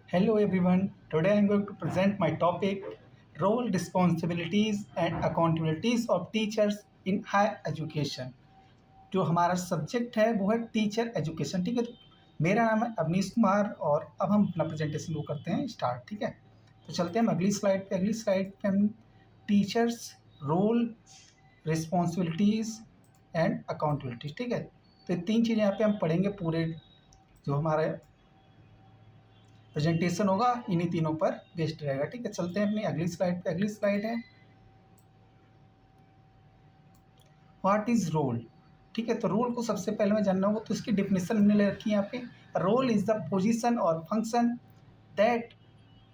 Hello everyone. Today I am going to present my topic role, responsibilities and accountabilities of teachers in higher education. जो हमारा subject है वो है teacher education. ठीक है, तो मेरा नाम है अवनीश कुमार और अब हम अपना प्रेजेंटेशन वो करते हैं स्टार्ट। ठीक है, तो चलते हैं हम अगली स्लाइड पे हम teachers role, responsibilities and accountabilities. ठीक है, तो ये तीन चीज़ें यहाँ पे हम पढ़ेंगे। पूरे जो हमारे प्रेजेंटेशन होगा इन्हीं तीनों पर बेस्ड रहेगा। ठीक है, चलते हैं अपनी अगली स्लाइड पे। अगली स्लाइड है व्हाट इज रोल। ठीक है, तो रोल को सबसे पहले मैं जानना होगा तो इसकी डेफिनेशन हमने ले रखी है यहाँ पे। रोल इज द पोजीशन और function that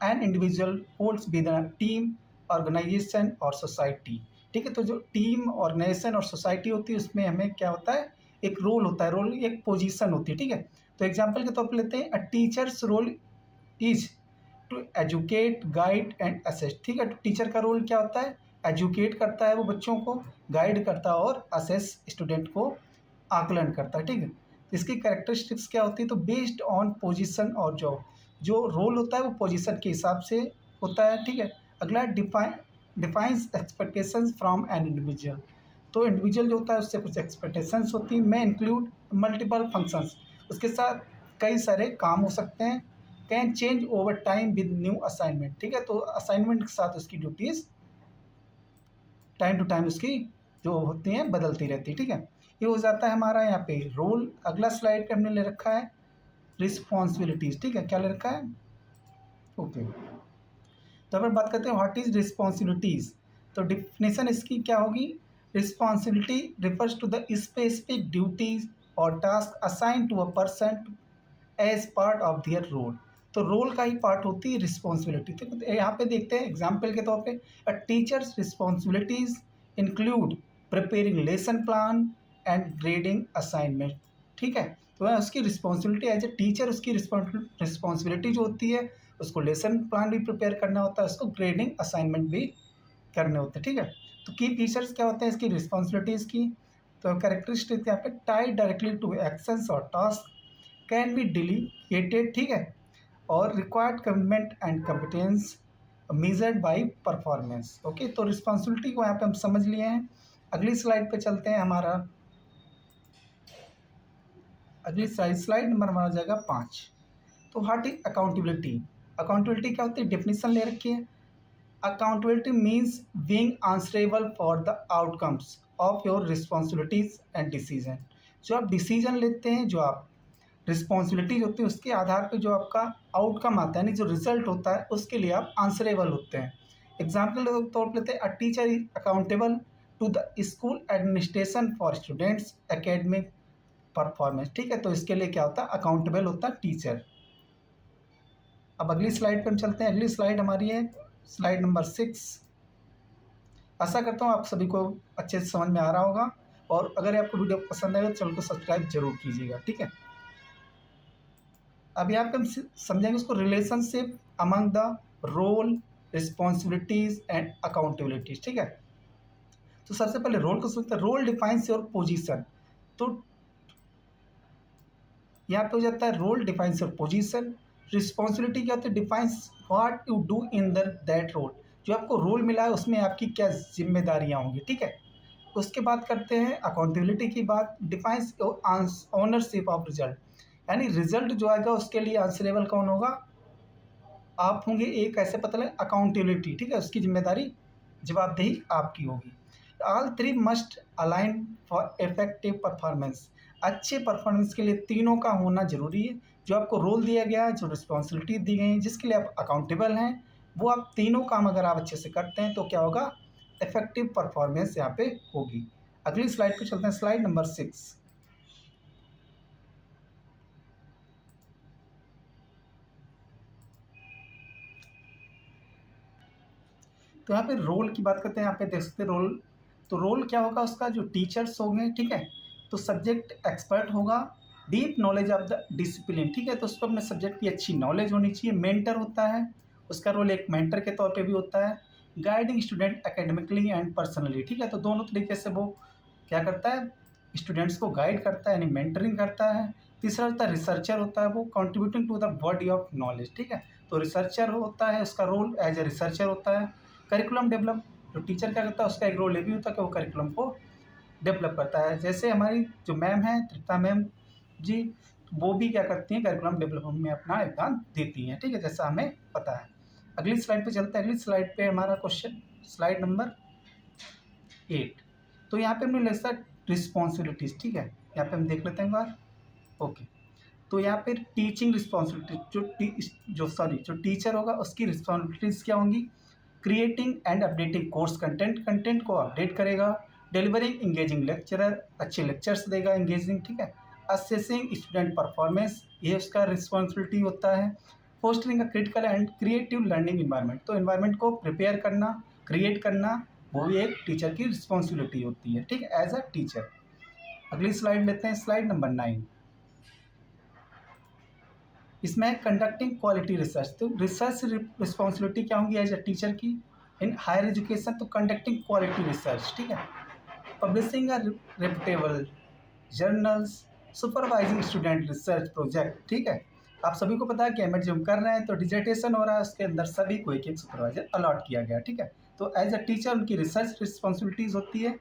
an individual holds with a team, organization और सोसाइटी। ठीक है, तो जो टीम, ऑर्गेनाइजेशन और सोसाइटी होती है उसमें हमें क्या होता है, एक रोल होता है। रोल एक पोजीशन होती है। ठीक है, तो एग्जांपल के तौर पर लेते हैं a teacher's role is to educate, guide and assist. ठीक है, तो टीचर का रोल क्या होता है, एजुकेट करता है वो बच्चों को, गाइड करता है और असेस स्टूडेंट को आकलन करता है। ठीक है, तो इसकी कैरेक्टरिस्टिक्स क्या होती है, तो बेस्ड ऑन पोजीशन और जॉब। जो रोल होता है वो पोजीशन के हिसाब से होता है। ठीक है, अगला defines expectations from an individual. तो इंडिविजुअल जो होता है उससे कुछ एक्सपेक्टेशंस होती है। मैं इंक्लूड मल्टीपल फंक्शंस, उसके साथ कई सारे काम हो सकते हैं। Can change over time with new assignment. ठीक है, तो असाइनमेंट के साथ उसकी ड्यूटीज़ टाइम टू टाइम उसकी जो होती हैं बदलती रहती है। ठीक है, ये हो जाता है हमारा यहाँ पे रोल। अगला स्लाइड पे हमने ले रखा है रिस्पॉन्सिबिलिटीज़। ठीक है, क्या ले रखा है, ओके। तो अगर बात करते हैं व्हाट इज रिस्पॉन्सिबिलिटीज़, तो डिफिनेशन इसकी क्या होगी, responsibility refers to the specific duties और task assign to a person as part of their role. तो रोल का ही पार्ट होती है रिस्पॉन्सिबिलिटी। तो यहाँ पे देखते हैं एग्जाम्पल के तौर पे a teacher's responsibilities include preparing lesson plan and grading assignment. ठीक है, तो वह उसकी रिस्पॉन्सिबिलिटी एज ए टीचर, उसकी रिस्पॉन्सिबिलिटी जो होती है उसको लेसन प्लान भी प्रिपेयर करना होता है, उसको ग्रेडिंग असाइनमेंट भी करने होते हैं। ठीक है, तो की फीचर्स क्या होते हैं इसकी रिस्पॉन्सिबिलिटीज़ की, तो कैरेक्टरिस्टिक यहाँ पे टाई डायरेक्टली टू एक्शंस और टास्क, कैन बी डेलीगेटेड। ठीक है, और required commitment and competence measured by performance. Okay, तो रिस्पॉन्सिबिलिटी को यहाँ पे हम समझ लिए हैं। अगली स्लाइड पे चलते हैं। अगली स्लाइड नंबर हमारा हो जाएगा 5। तो व्हाट इज अकाउंटेबिलिटी। अकाउंटेबिलिटी क्या होती है, डेफिनेशन ले रखी है। Accountability means being answerable for the outcomes of your responsibilities and decision. जो आप डिसीजन लेते हैं, जो आप रिस्पॉन्सिबिलिटीज होती है, उसके आधार पे जो आपका आउटकम आता है, यानी जो रिजल्ट होता है, उसके लिए आप आंसरेबल होते हैं। एग्जाम्पल के तौर पर लेते हैं a teacher is accountable to the school administration for students academic performance. ठीक है, तो इसके लिए क्या होता है, अकाउंटेबल होता है टीचर। अब अगली स्लाइड पर हम चलते हैं। अगली स्लाइड हमारी है स्लाइड नंबर 6। आशा करता हूँ आप सभी को अच्छे से समझ में आ रहा होगा, और अगर आपको वीडियो पसंद आएगा तो चैनल को सब्सक्राइब जरूर कीजिएगा। ठीक है, अब यहाँ पे हम समझेंगे उसको, relationship among the role, responsibilities and accountabilities. ठीक है, तो सबसे पहले रोल को समझते हैं। Role defines your position. तो यहाँ पे हो जाता है role defines your position. Responsibility क्या होती है, defines what you do in the that role. जो आपको रोल मिला है उसमें आपकी क्या जिम्मेदारियाँ होंगी। ठीक है, उसके बाद करते हैं अकाउंटेबिलिटी की बात। डिफाइंस ओनरशिप ऑफ रिजल्ट, यानी रिजल्ट जो आएगा उसके लिए आंसरेबल कौन होगा, आप होंगे। एक ऐसे पता लगे अकाउंटेबिलिटी। ठीक है, उसकी जिम्मेदारी, जवाबदेही आपकी होगी। All three must align for effective performance. अच्छे परफॉर्मेंस के लिए तीनों का होना जरूरी है। जो आपको रोल दिया गया है, जो रिस्पॉन्सिबिलिटी दी गई है, जिसके लिए आप अकाउंटेबल हैं, वो आप तीनों काम अगर आप अच्छे से करते हैं तो क्या होगा, इफेक्टिव परफॉर्मेंस यहाँ पे होगी। अगली स्लाइड पे चलते हैं, स्लाइड नंबर 6। तो यहाँ पे रोल की बात करते हैं। यहाँ पे देख सकते हैं रोल, तो रोल क्या होगा उसका, जो टीचर्स होंगे। ठीक है, तो सब्जेक्ट एक्सपर्ट होगा, deep knowledge of the discipline. ठीक है, तो उसको अपने सब्जेक्ट की अच्छी नॉलेज होनी चाहिए। मेंटर होता है, उसका रोल एक मेंटर के तौर पे भी होता है। Guiding student academically and personally. ठीक है, तो दोनों तरीके से वो क्या करता है, स्टूडेंट्स को गाइड करता है, यानी मेंटरिंग करता है। तीसरा होता है रिसर्चर, होता है वो contributing to the body of knowledge, ठीक है। तो रिसर्चर होता है, उसका रोल एज ए रिसर्चर होता है। करिकुलम डेवलप, तो टीचर क्या करता है, उसका एक रोल ये भी होता है कि वो करिकुलम को डेवलप करता है। जैसे हमारी जो मैम है तृप्ता मैम जी, वो भी क्या करती हैं, करिकुलम डेवलपमेंट में अपना योगदान देती हैं, ठीक है, जैसा हमें पता है। अगली स्लाइड पे चलते हैं। अगली स्लाइड पे हमारा क्वेश्चन, स्लाइड नंबर 8। तो यहाँ पे हमने लिखा रिस्पॉन्सिबिलिटीज, ठीक है, यहाँ पे हम देख लेते हैं एक बार। ओके, तो यहाँ पे टीचिंग रिस्पॉन्सिबिलिटी, जो टीचर होगा उसकी रिस्पॉन्सिबिलिटीज क्या होंगी, creating and updating course content को अपडेट करेगा, डिलीवरिंग इंगेजिंग लेक्चरर, अच्छे लेक्चर्स देगा इंगेजिंग, ठीक है, असेसिंग स्टूडेंट परफॉर्मेंस, ये उसका रिस्पॉन्सिबिलिटी होता है, fostering a critical and creative learning environment, तो इन्वायरमेंट को प्रिपेयर करना, क्रिएट करना, वो भी एक टीचर की रिस्पॉन्सिबिलिटी होती है, ठीक है, एज अ टीचर। अगली स्लाइड लेते हैं, स्लाइड नंबर 9। इसमें है कंडक्टिंग क्वालिटी रिसर्च। तो रिसर्च रिस्पॉन्सिबिलिटी क्या होंगी एज अ टीचर की इन हायर एजुकेशन, तो कंडक्टिंग क्वालिटी रिसर्च, ठीक है, पब्लिशिंग अ reputable journals, supervising student research project, ठीक है। आप सभी को पता है कि एम एड जो हम कर रहे हैं तो डिजर्टेशन हो रहा है, उसके अंदर सभी को एक एक सुपरवाइजर अलॉट किया गया, ठीक है। तो एज अ टीचर उनकी रिसर्च रिस्पॉन्सिबिलिटीज होती है,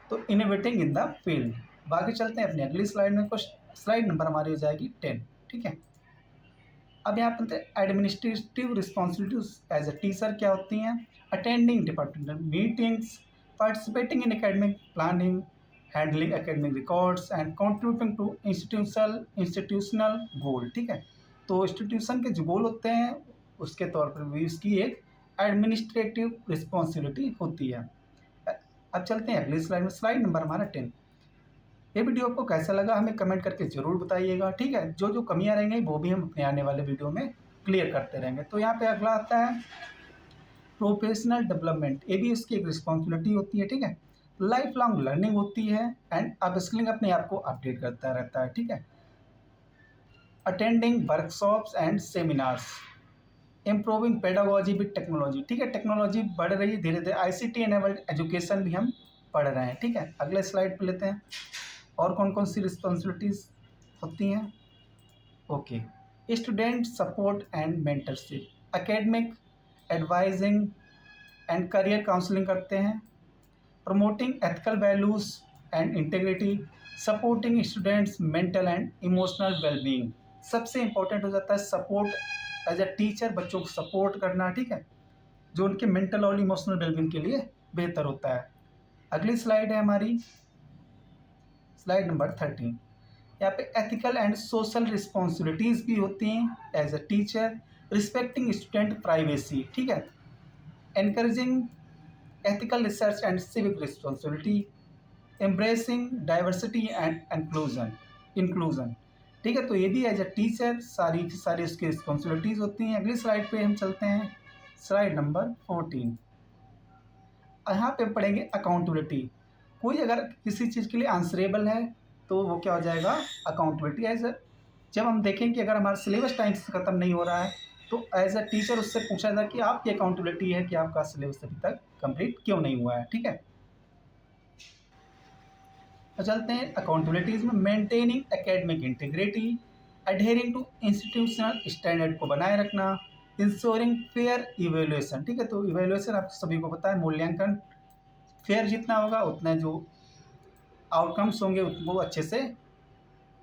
तो इनोवेटिंग इन द फील्ड। बाकी चलते हैं अपनी अगली स्लाइड में, कुछ स्लाइड नंबर हमारी हो जाएगी 10, ठीक है। अब यहाँ पर administrative responsibilities as a teacher क्या होती हैं, attending departmental meetings, participating in academic planning, handling academic records and contributing to institutional goal, ठीक है। तो इंस्टीट्यूशन के जो गोल होते हैं उसके तौर पर भी उसकी एक एडमिनिस्ट्रेटिव रिस्पॉन्सिबिलिटी होती है। अब चलते हैं अगली स्लाइड में, स्लाइड नंबर हमारा 10। ये वीडियो आपको कैसा लगा हमें कमेंट करके ज़रूर बताइएगा, ठीक है। जो जो कमियां रहेंगी वो भी हम अपने आने वाले वीडियो में क्लियर करते रहेंगे। तो यहाँ पे अगला आता है प्रोफेशनल डेवलपमेंट, ये भी इसकी एक रिस्पॉन्सिबिलिटी होती है, ठीक है। लाइफ लॉन्ग लर्निंग होती है एंड अपस्किलिंग, अपने आप को अपडेट करता रहता है, ठीक है। Attending workshops and seminars, improving pedagogy with technology, ठीक है, टेक्नोलॉजी बढ़ रही है धीरे धीरे, ICT एनेबल्ड एजुकेशन भी हम पढ़ रहे हैं, ठीक है। अगले स्लाइड पे लेते हैं, और कौन कौन सी रिस्पॉन्सिबिलिटीज़ होती हैं। Okay, student support and mentorship, academic advising and career counselling करते हैं, promoting ethical values and integrity, supporting students mental and emotional wellbeing. सबसे इंपॉर्टेंट हो जाता है सपोर्ट, एज अ टीचर बच्चों को सपोर्ट करना, ठीक है, जो उनके मेंटल और इमोशनल वेलबींग के लिए बेहतर होता है। अगली स्लाइड है हमारी, स्लाइड नंबर 13। यहाँ पे एथिकल एंड सोशल रिस्पॉन्सिबिलिटीज़ भी होती हैं as a teacher, respecting student privacy, ठीक है, encouraging ethical research and civic responsibility, embracing diversity and inclusion, ठीक है। तो ये भी एज अ टीचर सारी की सारी उसकी रिस्पॉन्सिबिलिटीज़ होती हैं। अगली स्लाइड पे हम चलते हैं, स्लाइड नंबर 14। यहाँ पे पढ़ेंगे अकाउंटेबिलिटी। कोई अगर किसी चीज़ के लिए आंसरेबल है तो वो क्या हो जाएगा, अकाउंटेबिलिटी। एज जब हम देखें कि अगर हमारा सिलेबस टाइम से ख़त्म नहीं हो रहा है तो एज अ टीचर उससे पूछा जाए कि आपकी अकाउंटेबिलिटी है कि आपका सिलेबस अभी तक कंप्लीट क्यों नहीं हुआ है, ठीक है। तो चलते हैं अकाउंटेबिलिटीज़ में, maintaining academic integrity, adhering to institutional standard को बनाए रखना, इंश्योरिंग फेयर इवेल्युएशन, ठीक है। तो इवेल्युएशन आप सभी को पता है, मूल्यांकन फेयर जितना होगा उतना जो आउटकम्स होंगे वो अच्छे से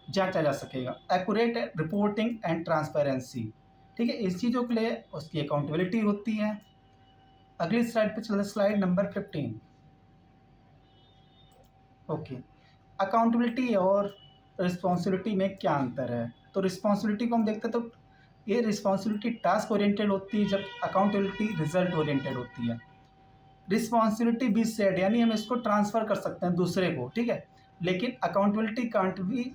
जांचा जा सकेगा, एक्यूरेट रिपोर्टिंग एंड ट्रांसपेरेंसी, ठीक है, इस चीज़ों के लिए उसकी अकाउंटेबिलिटी होती है। अगली स्लाइड पे चलते, स्लाइड नंबर 15। ओके, अकाउंटेबिलिटी और रिस्पॉन्सिबिलिटी में क्या अंतर है। तो रिस्पॉन्सिबिलिटी को हम देखते हैं तो ये रिस्पॉन्सिबिलिटी टास्क ओरिएंटेड होती है, जब अकाउंटेबिलिटी रिजल्ट ओरिएंटेड होती है। रिस्पॉन्सिबिलिटी बी शेयर्ड, यानी हम इसको ट्रांसफ़र कर सकते हैं दूसरे को, ठीक है, लेकिन accountability can't be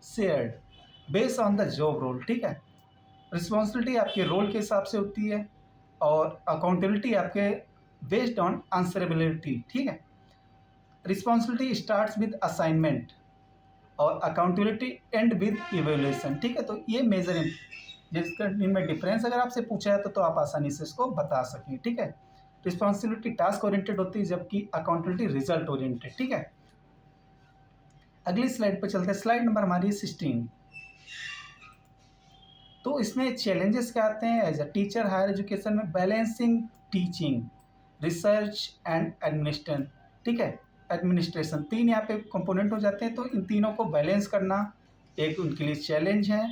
shared based on the job role, ठीक है। रिस्पॉन्सिबिलिटी आपके रोल के हिसाब से होती है और अकाउंटेबिलिटी आपके बेस्ड ऑन आंसरेबिलिटी, ठीक है। रिस्पॉन्सिबिलिटी स्टार्ट्स विद असाइनमेंट और अकाउंटेबिलिटी एंड विद इवेल्युएशन, ठीक है। तो ये मेजर जिसका इनमें डिफरेंस अगर आपसे पूछा है तो आप आसानी से इसको बता सकें, ठीक है। रिस्पॉन्सिबिलिटी टास्क ओरिएंटेड होती है जबकि अकाउंटेबिलिटी रिजल्ट ओरिएंटेड, ठीक है। अगली स्लाइड पर चलते हैं। स्लाइड नंबर हमारी 16। तो इसमें चैलेंजेस क्या आते हैं as a teacher higher education में? Balancing teaching, research and administration. ठीक है, एडमिनिस्ट्रेशन, 3 यहाँ पे कंपोनेंट हो जाते हैं। तो इन तीनों को बैलेंस करना एक उनके लिए चैलेंज है।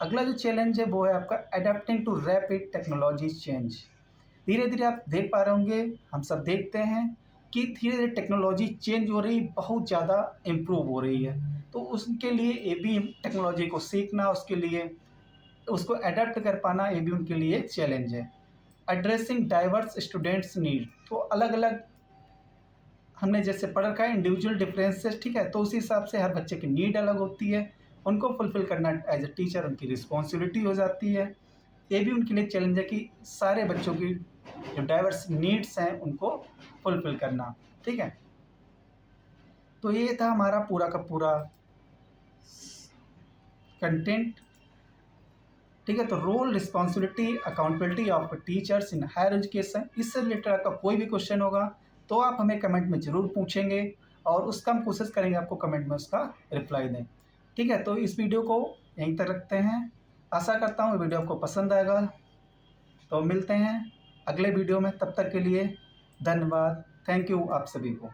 अगला जो चैलेंज है वो है आपका adapting to rapid technology change. धीरे धीरे आप देख पा रहे होंगे, हम सब देखते हैं कि धीरे धीरे टेक्नोलॉजी चेंज हो रही, बहुत ज़्यादा इम्प्रूव हो रही है। तो उसके लिए ये भी टेक्नोलॉजी को सीखना, उसके लिए उसको अडेप्ट कर पाना, ये भी उनके लिए एक चैलेंज है। एड्रेसिंग डाइवर्स स्टूडेंट्स नीड, तो अलग अलग हमने जैसे पढ़ रखा है इंडिविजुअल डिफरेंसेस, ठीक है, तो उसी हिसाब से हर बच्चे की नीड अलग होती है, उनको फुलफिल करना एज ए टीचर उनकी रिस्पॉन्सिबिलिटी हो जाती है। ये भी उनके लिए चैलेंज है कि सारे बच्चों की जो डाइवर्स नीड्स हैं उनको फुलफिल करना। ठीक है, तो ये था हमारा पूरा का पूरा कंटेंट। ठीक है, तो role, responsibility, accountability of teachers in higher education, इससे रिलेटेड आपका कोई भी क्वेश्चन होगा तो आप हमें कमेंट में ज़रूर पूछेंगे और उसका हम कोशिश करेंगे आपको कमेंट में उसका रिप्लाई दें। ठीक है, तो इस वीडियो को यहीं तक रखते हैं। आशा करता हूँ वीडियो आपको पसंद आएगा। तो मिलते हैं अगले वीडियो में, तब तक के लिए धन्यवाद। थैंक यू आप सभी को।